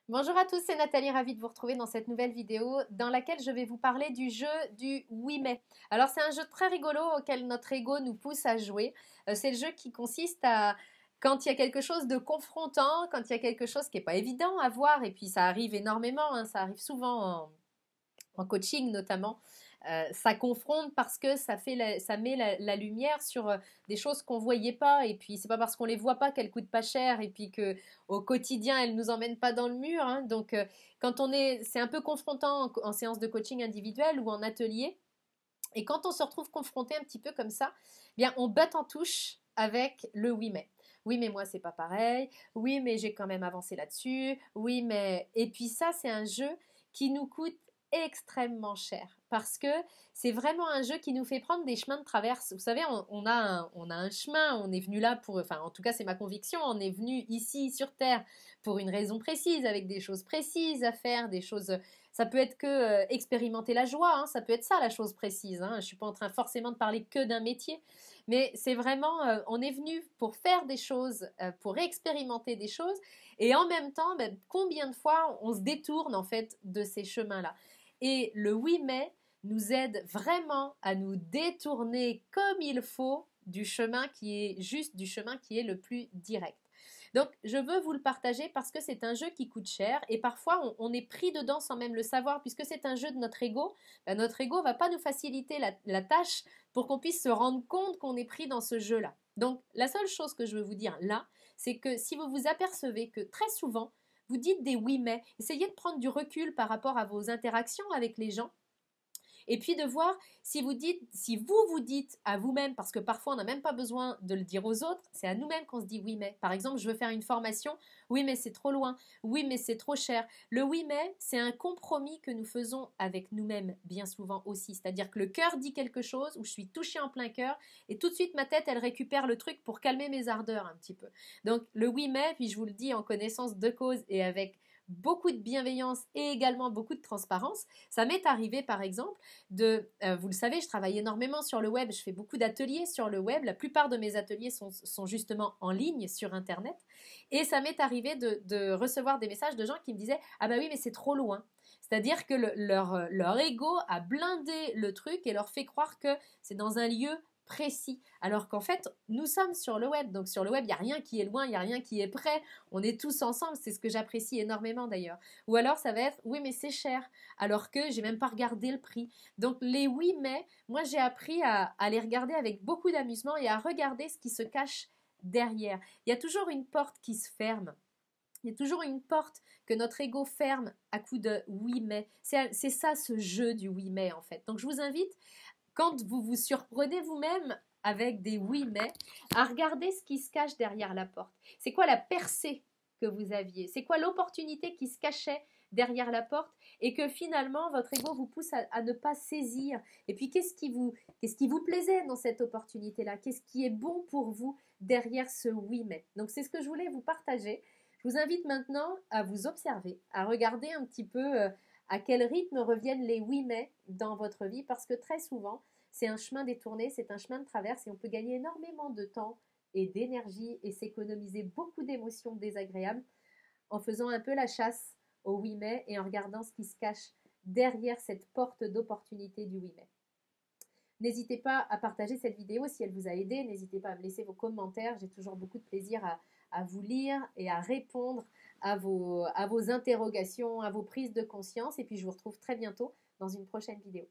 Bonjour à tous, c'est Nathalie, ravie de vous retrouver dans cette nouvelle vidéo dans laquelle je vais vous parler du jeu du oui mais. Alors c'est un jeu très rigolo auquel notre ego nous pousse à jouer. C'est le jeu qui consiste à, quand il y a quelque chose de confrontant, quand il y a quelque chose qui n'est pas évident à voir, et puis ça arrive énormément, hein, ça arrive souvent en coaching notamment, ça confronte parce que ça met la lumière sur des choses qu'on ne voyait pas. Et puis, c'est pas parce qu'on ne les voit pas qu'elles coûtent pas cher. Et puis qu'au quotidien, elles ne nous emmènent pas dans le mur, hein. Donc, c'est un peu confrontant en séance de coaching individuelle ou en atelier. Et quand on se retrouve confronté un petit peu comme ça, eh bien, on botte en touche avec le oui mais. Oui, mais moi, c'est pas pareil. Oui, mais j'ai quand même avancé là-dessus. Oui, mais. Et puis, ça, c'est un jeu qui nous coûte extrêmement cher parce que c'est vraiment un jeu qui nous fait prendre des chemins de traverse. Vous savez, on a un chemin, on est venu là pour, enfin en tout cas c'est ma conviction, on est venu ici sur Terre pour une raison précise, avec des choses précises à faire, des choses, ça peut être que expérimenter la joie, hein, ça peut être ça la chose précise, hein. Je ne suis pas en train forcément de parler que d'un métier, mais c'est vraiment, on est venu pour faire des choses, pour expérimenter des choses, et en même temps, ben, combien de fois on se détourne en fait de ces chemins-là. Et le oui mais nous aide vraiment à nous détourner comme il faut du chemin qui est juste, du chemin qui est le plus direct. Donc, je veux vous le partager parce que c'est un jeu qui coûte cher et parfois on est pris dedans sans même le savoir, puisque c'est un jeu de notre ego. Ben, notre ego va pas nous faciliter la tâche pour qu'on puisse se rendre compte qu'on est pris dans ce jeu-là. Donc, la seule chose que je veux vous dire là, c'est que si vous vous apercevez que très souvent, vous dites des oui mais, essayez de prendre du recul par rapport à vos interactions avec les gens. Et puis de voir si vous vous dites à vous-même, parce que parfois on n'a même pas besoin de le dire aux autres, c'est à nous-mêmes qu'on se dit oui mais. Par exemple, je veux faire une formation, oui mais c'est trop loin, oui mais c'est trop cher. Le oui mais, c'est un compromis que nous faisons avec nous-mêmes bien souvent aussi. C'est-à-dire que le cœur dit quelque chose, où je suis touchée en plein cœur, et tout de suite ma tête, elle récupère le truc pour calmer mes ardeurs un petit peu. Donc le oui mais, puis je vous le dis en connaissance de cause et avec beaucoup de bienveillance et également beaucoup de transparence. Ça m'est arrivé par exemple vous le savez, je travaille énormément sur le web, je fais beaucoup d'ateliers sur le web, la plupart de mes ateliers sont justement en ligne sur Internet, et ça m'est arrivé de recevoir des messages de gens qui me disaient « Ah bah oui, mais c'est trop loin ». C'est-à-dire que leur ego a blindé le truc et leur fait croire que c'est dans un lieu précis. Alors qu'en fait, nous sommes sur le web. Donc sur le web, il n'y a rien qui est loin, il n'y a rien qui est près. On est tous ensemble. C'est ce que j'apprécie énormément d'ailleurs. Ou alors ça va être, oui, mais c'est cher. Alors que j'ai même pas regardé le prix. Donc les oui, mais, moi j'ai appris à les regarder avec beaucoup d'amusement et à regarder ce qui se cache derrière. Il y a toujours une porte qui se ferme. Il y a toujours une porte que notre ego ferme à coup de oui mais. C'est ça ce jeu du oui mais en fait. Donc je vous invite, quand vous vous surprenez vous-même avec des oui mais, à regarder ce qui se cache derrière la porte. C'est quoi la percée que vous aviez? C'est quoi l'opportunité qui se cachait derrière la porte et que finalement votre ego vous pousse à ne pas saisir? Et puis qu'est-ce qui vous plaisait dans cette opportunité-là? Qu'est-ce qui est bon pour vous derrière ce oui mais? Donc c'est ce que je voulais vous partager. Je vous invite maintenant à vous observer, à regarder un petit peu à quel rythme reviennent les oui mais dans votre vie, parce que très souvent, c'est un chemin détourné, c'est un chemin de traverse et on peut gagner énormément de temps et d'énergie et s'économiser beaucoup d'émotions désagréables en faisant un peu la chasse au oui mais et en regardant ce qui se cache derrière cette porte d'opportunité du oui mais. N'hésitez pas à partager cette vidéo si elle vous a aidé. N'hésitez pas à me laisser vos commentaires. J'ai toujours beaucoup de plaisir à vous lire et à répondre à vos interrogations, à vos prises de conscience. Et puis je vous retrouve très bientôt dans une prochaine vidéo.